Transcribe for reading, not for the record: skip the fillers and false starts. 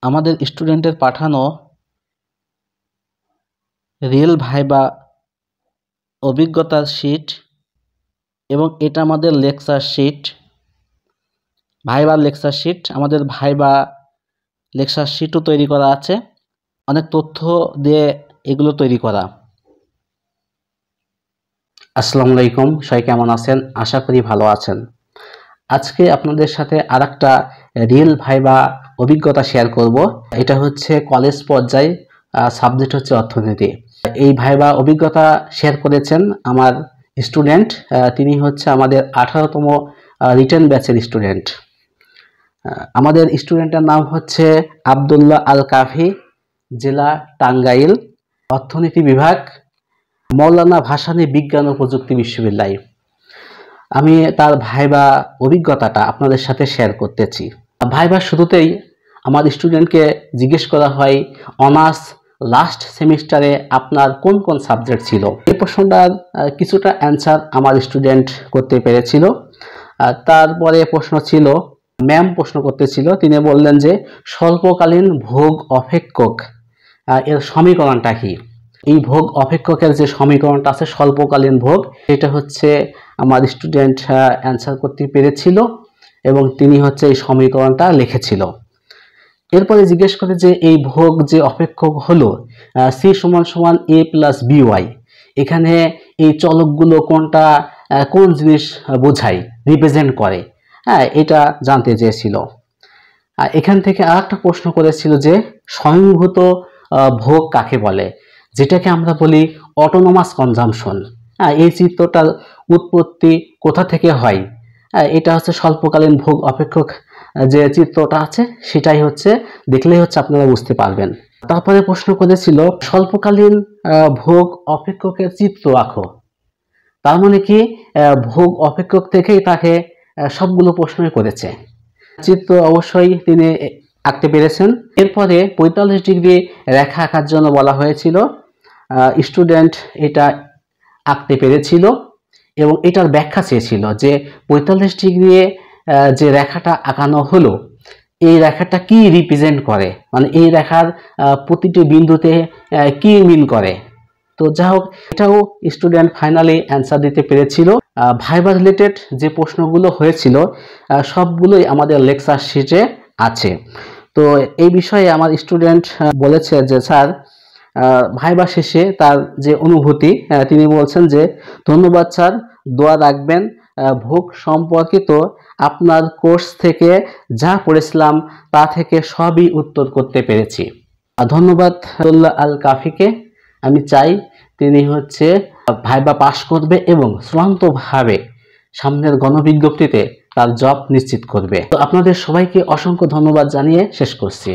আমাদের স্টুডেন্টের পাঠানো রিয়েল ভাইবা অভিজ্ঞতার শিট এবং এটা আমাদের লেকচার শিট, ভাইবার লেকচার শিট। আমাদের ভাইবা লেকচার শিটও তৈরি করা আছে, অনেক তথ্য দিয়ে এগুলো তৈরি করা। আসসালামু আলাইকুম, সবাই কেমন আছেন? আশা করি ভালো আছেন। আজকে আপনাদের সাথে আরেকটা রিয়েল ভাইবা অভিজ্ঞতা শেয়ার করব। এটা হচ্ছে কলেজ পর্যায়ে, সাবজেক্ট হচ্ছে অর্থনীতি। এই ভাইবা অভিজ্ঞতা শেয়ার করেছেন আমার স্টুডেন্ট, তিনি হচ্ছে আমাদের 18তম রিটেন ব্যাচের স্টুডেন্ট। আমাদের স্টুডেন্টের নাম হচ্ছে আব্দুল্লাহ আল কাফি, জেলা টাঙ্গাইল, অর্থনীতি বিভাগ, মৌলানা ভাসানী বিজ্ঞান ও প্রযুক্তি বিশ্ববিদ্যালয়। আমি তার ভাইবা অভিজ্ঞতাটা আপনাদের সাথে শেয়ার করতেছি। ভাইবার শুরুতেই আমার স্টুডেন্টকে জিজ্ঞেস করা হয়, অনার্স লাস্ট সেমিস্টারে আপনার কোন কোন সাবজেক্ট ছিল? এই প্রশ্নটার কিছুটা অ্যান্সার আমার স্টুডেন্ট করতে পেরেছিল। তারপরে প্রশ্ন ছিল, ম্যাম প্রশ্ন করতেছিল, তিনি বললেন যে স্বল্পকালীন ভোগ অপেক্ষক এর সমীকরণটা কি? এই ভোগ অপেক্ষকের যে সমীকরণটা আছে স্বল্পকালীন ভোগ, এটা হচ্ছে আমার স্টুডেন্ট অ্যান্সার করতে পেরেছিল এবং তিনি হচ্ছে এই সমীকরণটা লিখেছিল। এরপরে জিজ্ঞেস করে যে এই ভোগ যে অপেক্ষক হলো সি সমান সমান এ প্লাস বিওয়াই, এখানে এই চলকগুলো কোনটা কোন জিনিস বোঝায়, রিপ্রেজেন্ট করে, এটা জানতে চেয়েছিল। এখান থেকে আরেকটা প্রশ্ন করেছিল যে স্বয়ংভূত ভোগ কাকে বলে, যেটাকে আমরা বলি অটোনোমাস কনজাম্পশন। এই চিত্রটার উৎপত্তি কোথা থেকে হয়? এটা হচ্ছে স্বল্পকালীন ভোগ অপেক্ষক যে চিত্রটা আছে সেটাই হচ্ছে, দেখলেই হচ্ছে আপনারা বুঝতে পারবেন। তারপরে প্রশ্ন করেছিল স্বল্পকালীন ভোগ অপেক্ষকের চিত্র আঁকো। তার মানে কি ভোগ অপেক্ষক থেকেই তাকে সবগুলো প্রশ্নই করেছে। চিত্র অবশ্যই তিনি আঁকতে পেরেছেন। এরপরে 45 ডিগ্রি রেখা আঁকার জন্য বলা হয়েছিল, স্টুডেন্ট এটা আঁকতে পেরেছিল এবং এটার ব্যাখ্যা চেয়েছিল যে 45 ডিগ্রি যে রেখাটা আঁকানো হলো, এই রেখাটা কি রিপ্রেজেন্ট করে, মানে এই রেখার প্রতিটি বিন্দুতে কি মিন করে। তো যা হোক, এটাও স্টুডেন্ট ফাইনালি অ্যান্সার দিতে পেরেছিল। ভাইবা রিলেটেড যে প্রশ্নগুলো হয়েছিল সবগুলোই আমাদের লেকচার শিটে আছে। তো এই বিষয়ে আমার স্টুডেন্ট বলেছে যে স্যার, ভাইবা শেষে তার যে অনুভূতি, তিনি বলছেন যে ধন্যবাদ স্যার, দোয়া রাখবেন, ভোগ সম্পর্কিত আপনার কোর্স থেকে যা পড়েছিলাম তা থেকে সবই উত্তর করতে পেরেছি। ধন্যবাদ আব্দুল্লাহ আল কাফিকে। আমি চাই তিনি হচ্ছে ভাইবা পাশ করবে এবং চূড়ান্তভাবে সামনের গণবিজ্ঞপ্তিতে তার জব নিশ্চিত করবে। তো আপনাদের সবাইকে অসংখ্য ধন্যবাদ জানিয়ে শেষ করছি।